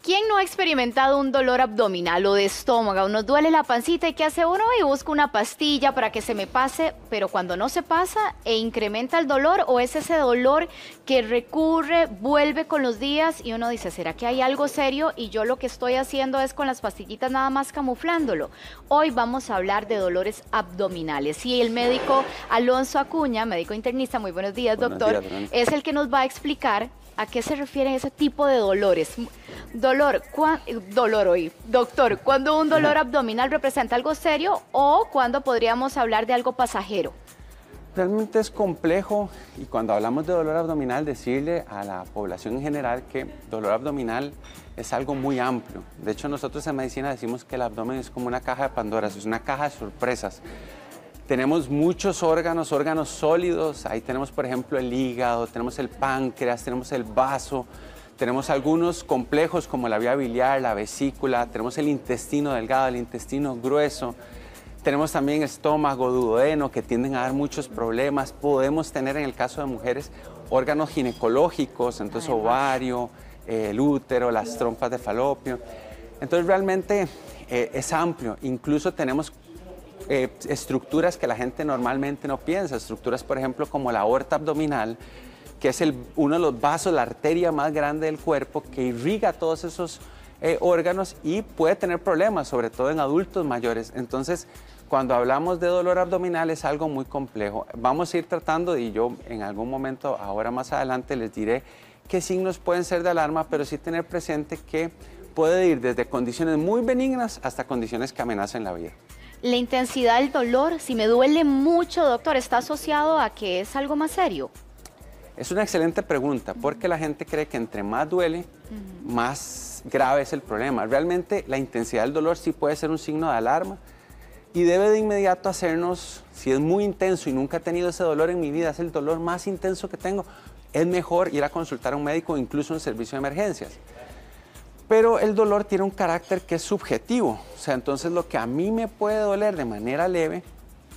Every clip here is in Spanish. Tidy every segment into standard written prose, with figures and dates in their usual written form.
¿Quién no ha experimentado un dolor abdominal o de estómago? Nos duele la pancita y ¿qué hace uno? Y busca una pastilla para que se me pase, pero cuando no se pasa e incrementa el dolor, o es ese dolor que recurre, vuelve con los días y uno dice, ¿será que hay algo serio? Y yo lo que estoy haciendo es con las pastillitas nada más camuflándolo. Hoy vamos a hablar de dolores abdominales y el médico Alonso Acuña, médico internista, muy buenos días, doctor, es el que nos va a explicar ¿a qué se refieren ese tipo de dolores? Doctor, ¿cuándo un dolor abdominal representa algo serio o cuándo podríamos hablar de algo pasajero? Realmente es complejo y cuando hablamos de dolor abdominal decirle a la población en general que dolor abdominal es algo muy amplio. De hecho, nosotros en medicina decimos que el abdomen es como una caja de Pandora, es una caja de sorpresas. Tenemos muchos órganos sólidos, ahí tenemos por ejemplo el hígado, tenemos el páncreas, tenemos el vaso, tenemos algunos complejos como la vía biliar, la vesícula, tenemos el intestino delgado, el intestino grueso, tenemos también estómago, duodeno que tienden a dar muchos problemas, podemos tener en el caso de mujeres órganos ginecológicos, entonces ovario, el útero, las trompas de falopio, entonces realmente es amplio, incluso tenemos estructuras que la gente normalmente no piensa, estructuras por ejemplo como la aorta abdominal, que es uno de los vasos, la arteria más grande del cuerpo que irriga todos esos órganos y puede tener problemas, sobre todo en adultos mayores. Entonces, cuando hablamos de dolor abdominal es algo muy complejo. Vamos a ir tratando y yo en algún momento, ahora más adelante, les diré qué signos pueden ser de alarma, pero sí tener presente que puede ir desde condiciones muy benignas hasta condiciones que amenazan la vida. La intensidad del dolor, si me duele mucho, doctor, ¿está asociado a que es algo más serio? Es una excelente pregunta, porque la gente cree que entre más duele, más grave es el problema. Realmente la intensidad del dolor sí puede ser un signo de alarma y debe de inmediato hacernos, si es muy intenso y nunca he tenido ese dolor en mi vida, es el dolor más intenso que tengo, es mejor ir a consultar a un médico o incluso un servicio de emergencias. Pero el dolor tiene un carácter que es subjetivo, o sea, entonces lo que a mí me puede doler de manera leve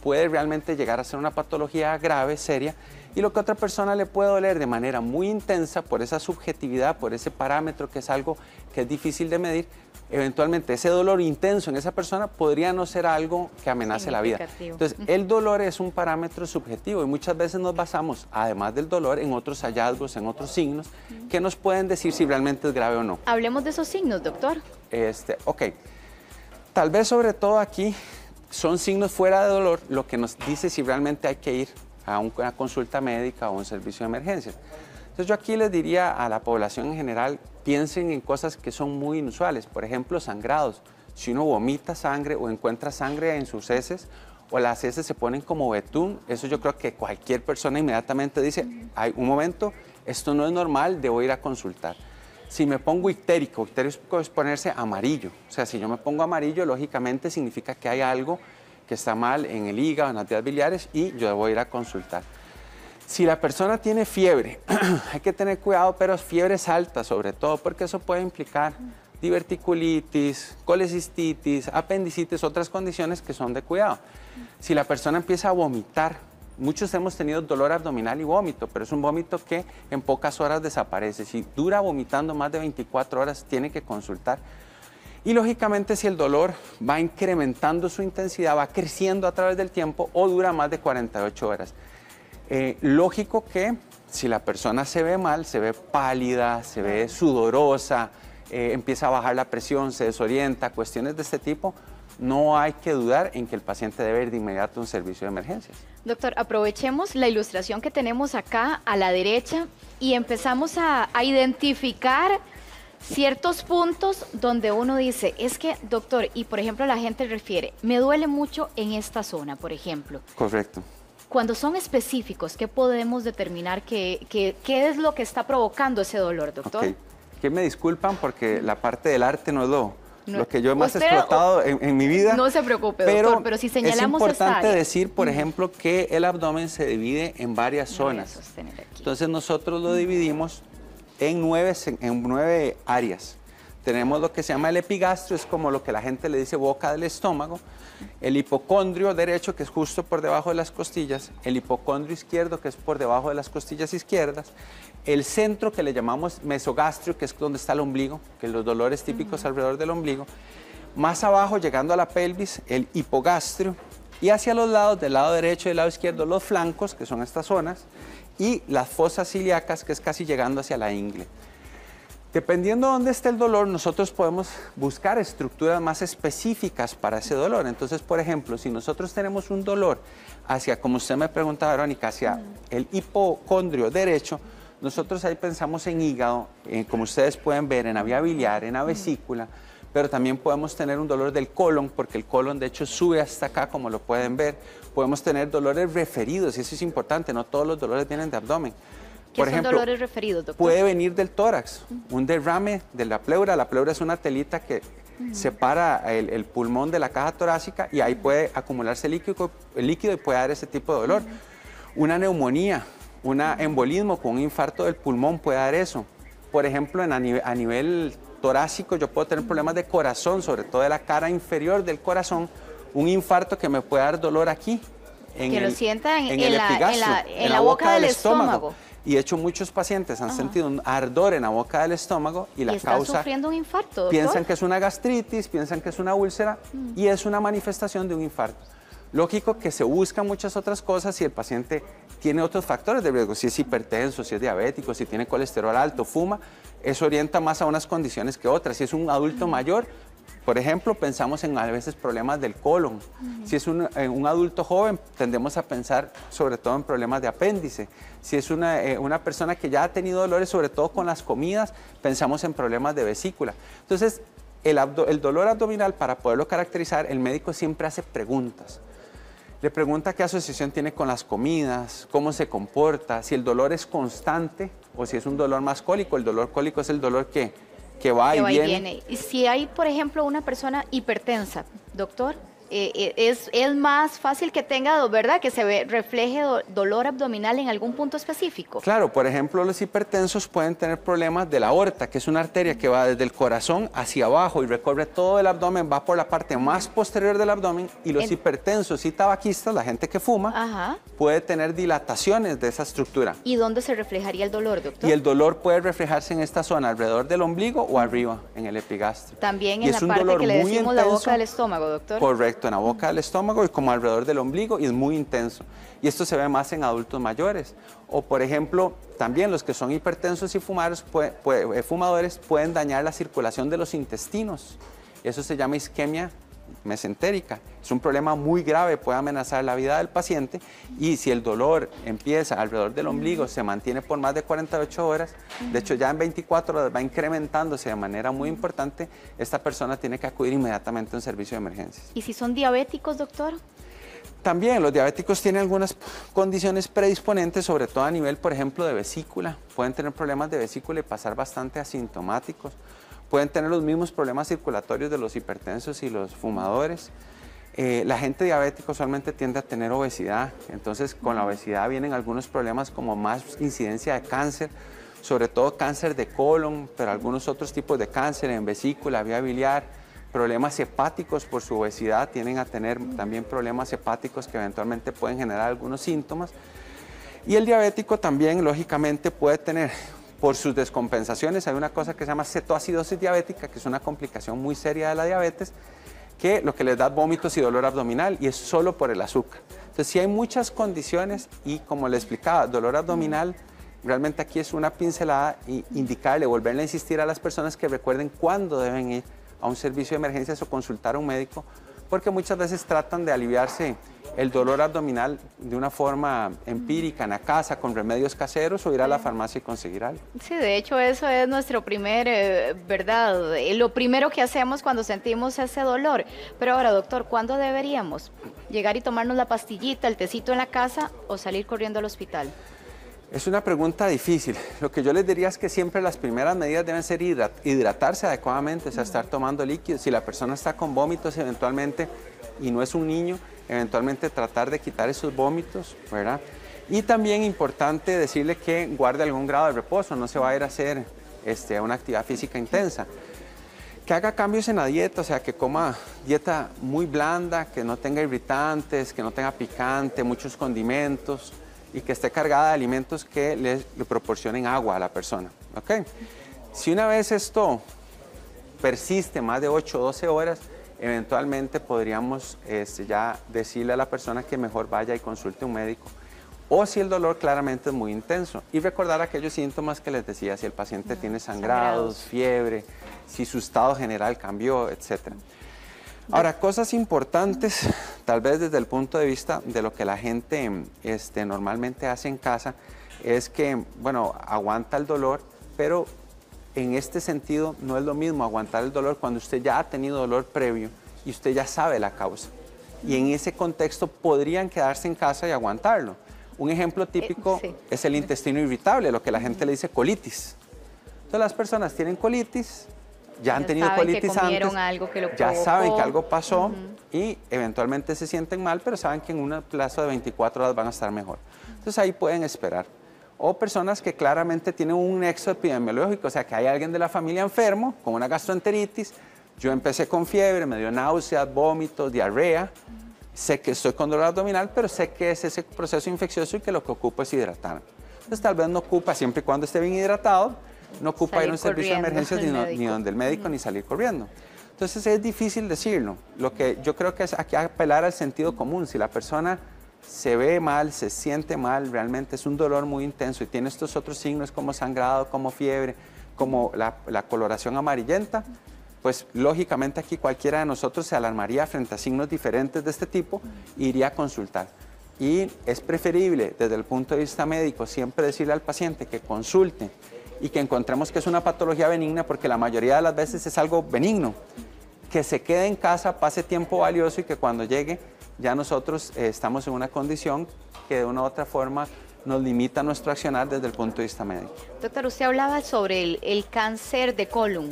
puede realmente llegar a ser una patología grave, seria, y lo que a otra persona le puede doler de manera muy intensa por esa subjetividad, por ese parámetro que es algo que es difícil de medir, eventualmente ese dolor intenso en esa persona podría no ser algo que amenace la vida. Entonces, el dolor es un parámetro subjetivo y muchas veces nos basamos, además del dolor, en otros hallazgos, en otros signos que nos pueden decir si realmente es grave o no. Hablemos de esos signos, doctor. Ok, tal vez sobre todo aquí son signos fuera de dolor lo que nos dice si realmente hay que ir a una consulta médica o un servicio de emergencia. Entonces yo aquí les diría a la población en general, piensen en cosas que son muy inusuales, por ejemplo sangrados. Si uno vomita sangre o encuentra sangre en sus heces o las heces se ponen como betún, eso yo creo que cualquier persona inmediatamente dice, hay un momento, esto no es normal, debo ir a consultar. Si me pongo ictérico es ponerse amarillo, o sea, si yo me pongo amarillo, lógicamente significa que hay algo que está mal en el hígado, en las vías biliares y yo debo ir a consultar. Si la persona tiene fiebre, hay que tener cuidado, pero fiebres altas sobre todo, porque eso puede implicar diverticulitis, colecistitis, apendicitis, otras condiciones que son de cuidado. Si la persona empieza a vomitar, muchos hemos tenido dolor abdominal y vómito, pero es un vómito que en pocas horas desaparece. Si dura vomitando más de 24 horas, tiene que consultar. Y lógicamente si el dolor va incrementando su intensidad, va creciendo a través del tiempo o dura más de 48 horas. Lógico que si la persona se ve mal, se ve pálida, se ve sudorosa, empieza a bajar la presión, se desorienta, cuestiones de este tipo, no hay que dudar en que el paciente debe ir de inmediato a un servicio de emergencias. Doctor, aprovechemos la ilustración que tenemos acá a la derecha y empezamos a identificar ciertos puntos donde uno dice, es que, doctor, y por ejemplo la gente refiere, me duele mucho en esta zona, por ejemplo. Correcto. Cuando son específicos, ¿qué podemos determinar qué es lo que está provocando ese dolor, doctor? Okay. Que me disculpan porque la parte del arte no es lo que yo más he explotado en mi vida. No se preocupe, doctor, pero si señalamos es importante decir, por ejemplo, que el abdomen se divide en varias zonas. Entonces nosotros lo dividimos en 9 áreas. Tenemos lo que se llama el epigastrio, es como lo que la gente le dice boca del estómago. El hipocondrio derecho, que es justo por debajo de las costillas. El hipocondrio izquierdo, que es por debajo de las costillas izquierdas. El centro, que le llamamos mesogastrio, que es donde está el ombligo, que los dolores típicos alrededor del ombligo. Más abajo, llegando a la pelvis, el hipogastrio. Y hacia los lados, del lado derecho y del lado izquierdo, los flancos, que son estas zonas. Y las fosas ilíacas, que es casi llegando hacia la ingle. Dependiendo de dónde esté el dolor, nosotros podemos buscar estructuras más específicas para ese dolor. Entonces, por ejemplo, si nosotros tenemos un dolor hacia, como usted me preguntaba, Verónica, hacia el hipocondrio derecho, nosotros ahí pensamos en hígado, como ustedes pueden ver, en la vía biliar, en la vesícula, pero también podemos tener un dolor del colon, porque el colon de hecho sube hasta acá, como lo pueden ver. Podemos tener dolores referidos, y eso es importante, no todos los dolores vienen de abdomen. ¿Qué son dolores referidos, doctor? Puede venir del tórax, un derrame de la pleura. La pleura es una telita que separa el pulmón de la caja torácica y ahí puede acumularse el líquido y puede dar ese tipo de dolor. Una neumonía, un embolismo con un infarto del pulmón puede dar eso. Por ejemplo, a nivel torácico yo puedo tener problemas de corazón, sobre todo de la cara inferior del corazón, un infarto que me puede dar dolor aquí. Que lo sientan en la boca del estómago. Y de hecho muchos pacientes han sentido un ardor en la boca del estómago y la causa... están sufriendo un infarto, doctor. Piensan que es una gastritis, piensan que es una úlcera y es una manifestación de un infarto. Lógico que se buscan muchas otras cosas si el paciente tiene otros factores de riesgo, si es hipertenso, si es diabético, si tiene colesterol alto, fuma, eso orienta más a unas condiciones que otras. Si es un adulto mayor, por ejemplo, pensamos en a veces problemas del colon. Si es un adulto joven, tendemos a pensar sobre todo en problemas de apéndice. Si es una persona que ya ha tenido dolores, sobre todo con las comidas, pensamos en problemas de vesícula. Entonces, el dolor abdominal, para poderlo caracterizar, el médico siempre hace preguntas. Le pregunta qué asociación tiene con las comidas, cómo se comporta, si el dolor es constante o si es un dolor más cólico. El dolor cólico es el dolor que va y viene. Y si hay, por ejemplo, una persona hipertensa, doctor, es más fácil que tenga, ¿verdad?, que se refleje dolor abdominal en algún punto específico. Claro, por ejemplo, los hipertensos pueden tener problemas de la aorta, que es una arteria que va desde el corazón hacia abajo y recorre todo el abdomen, va por la parte más posterior del abdomen, y los hipertensos y tabaquistas, la gente que fuma, puede tener dilataciones de esa estructura. ¿Y dónde se reflejaría el dolor, doctor? Y el dolor puede reflejarse en esta zona, alrededor del ombligo o arriba, en el epigastrio. También en la parte que le decimos la boca del estómago, doctor. Correcto, en la boca del estómago y como alrededor del ombligo, y es muy intenso. Y esto se ve más en adultos mayores. O, por ejemplo, también los que son hipertensos y fumadores pueden dañar la circulación de los intestinos. Eso se llama isquemia mesentérica. Es un problema muy grave, puede amenazar la vida del paciente, y si el dolor empieza alrededor del ombligo, se mantiene por más de 48 horas, de hecho ya en 24 horas va incrementándose de manera muy importante, esta persona tiene que acudir inmediatamente a un servicio de emergencias. ¿Y si son diabéticos, doctor? También los diabéticos tienen algunas condiciones predisponentes, sobre todo a nivel, por ejemplo, de vesícula. Pueden tener problemas de vesícula y pasar bastante asintomáticos. Pueden tener los mismos problemas circulatorios de los hipertensos y los fumadores. La gente diabética usualmente tiende a tener obesidad, entonces con la obesidad vienen algunos problemas como más incidencia de cáncer, sobre todo cáncer de colon, pero algunos otros tipos de cáncer en vesícula, vía biliar, problemas hepáticos por su obesidad, tienden a tener también problemas hepáticos que eventualmente pueden generar algunos síntomas. Y el diabético también, lógicamente, puede tener, por sus descompensaciones, hay una cosa que se llama cetoacidosis diabética, que es una complicación muy seria de la diabetes, que lo que les da vómitos y dolor abdominal, y es solo por el azúcar. Entonces, sí hay muchas condiciones, y como le explicaba, dolor abdominal, realmente aquí es una pincelada y indicarle, volverle a insistir a las personas que recuerden cuándo deben ir a un servicio de emergencias o consultar a un médico, porque muchas veces tratan de aliviarse el dolor abdominal de una forma empírica en la casa, con remedios caseros, o ir a la farmacia y conseguir algo. Sí, de hecho eso es nuestro primer, ¿verdad? Lo primero que hacemos cuando sentimos ese dolor. Pero ahora, doctor, ¿cuándo deberíamos llegar y tomarnos la pastillita, el tecito en la casa, o salir corriendo al hospital? Es una pregunta difícil. Lo que yo les diría es que siempre las primeras medidas deben ser hidratarse adecuadamente, o sea, estar tomando líquidos. Si la persona está con vómitos eventualmente y no es un niño, eventualmente tratar de quitar esos vómitos, ¿verdad? Y también importante decirle que guarde algún grado de reposo, no se va a ir a hacer una actividad física intensa. Que haga cambios en la dieta, o sea, que coma dieta muy blanda, que no tenga irritantes, que no tenga picante, muchos condimentos y que esté cargada de alimentos que le proporcionen agua a la persona, ¿ok? Si una vez esto persiste más de 8 o 12 horas, eventualmente podríamos ya decirle a la persona que mejor vaya y consulte a un médico. O si el dolor claramente es muy intenso. Y recordar aquellos síntomas que les decía, si el paciente tiene sangrados, fiebre, si su estado general cambió, etc. Ahora, cosas importantes, tal vez desde el punto de vista de lo que la gente normalmente hace en casa, es que, bueno, aguanta el dolor, pero en este sentido no es lo mismo aguantar el dolor cuando usted ya ha tenido dolor previo y usted ya sabe la causa. Y en ese contexto podrían quedarse en casa y aguantarlo. Un ejemplo típico es el intestino irritable, lo que la gente le dice colitis. Entonces las personas tienen colitis, ya han tenido colitis antes, algo que lo ya provocó. saben que algo pasó y eventualmente se sienten mal, pero saben que en un plazo de 24 horas van a estar mejor. Entonces ahí pueden esperar. O personas que claramente tienen un nexo epidemiológico, o sea que hay alguien de la familia enfermo con una gastroenteritis, yo empecé con fiebre, me dio náuseas, vómitos, diarrea, sé que estoy con dolor abdominal, pero sé que es ese proceso infeccioso y que lo que ocupo es hidratarme. Entonces tal vez no ocupa, siempre y cuando esté bien hidratado, no ocupa ir a un servicio de emergencias ni donde el médico ni salir corriendo. Entonces es difícil decirlo. Lo que yo creo que es aquí apelar al sentido común. Si la persona se ve mal, se siente mal, realmente es un dolor muy intenso y tiene estos otros signos como sangrado, como fiebre, como la coloración amarillenta, pues lógicamente aquí cualquiera de nosotros se alarmaría frente a signos diferentes de este tipo e iría a consultar. Y es preferible desde el punto de vista médico siempre decirle al paciente que consulte y que encontremos que es una patología benigna, porque la mayoría de las veces es algo benigno, que se quede en casa, pase tiempo valioso y que cuando llegue ya nosotros estamos en una condición que de una u otra forma nos limita nuestro accionar desde el punto de vista médico. Doctor, usted hablaba sobre el cáncer de colon.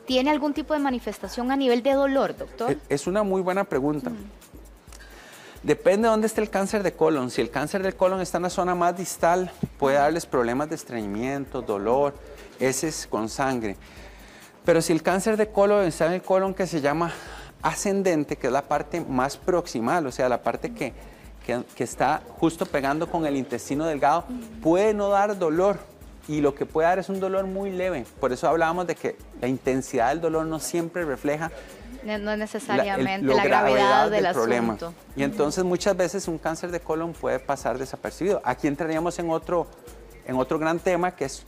¿Tiene algún tipo de manifestación a nivel de dolor, doctor? Es una muy buena pregunta. Depende de dónde esté el cáncer de colon. Si el cáncer del colon está en la zona más distal, puede darles problemas de estreñimiento, dolor, heces con sangre. Pero si el cáncer de colon está en el colon que se llama ascendente, que es la parte más proximal, o sea, la parte que está justo pegando con el intestino delgado, puede no dar dolor. Y lo que puede dar es un dolor muy leve. Por eso hablábamos de que la intensidad del dolor no siempre refleja no es necesariamente la gravedad del problema. asunto. Y entonces muchas veces un cáncer de colon puede pasar desapercibido. Aquí entraríamos en otro gran tema, que es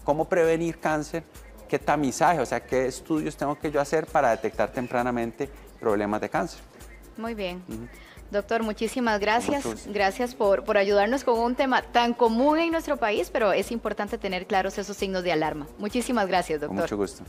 cómo prevenir cáncer, qué tamizaje, o sea, qué estudios tengo que yo hacer para detectar tempranamente problemas de cáncer. Muy bien. Doctor, muchísimas gracias. Gracias por ayudarnos con un tema tan común en nuestro país, pero es importante tener claros esos signos de alarma. Muchísimas gracias, doctor. Con mucho gusto.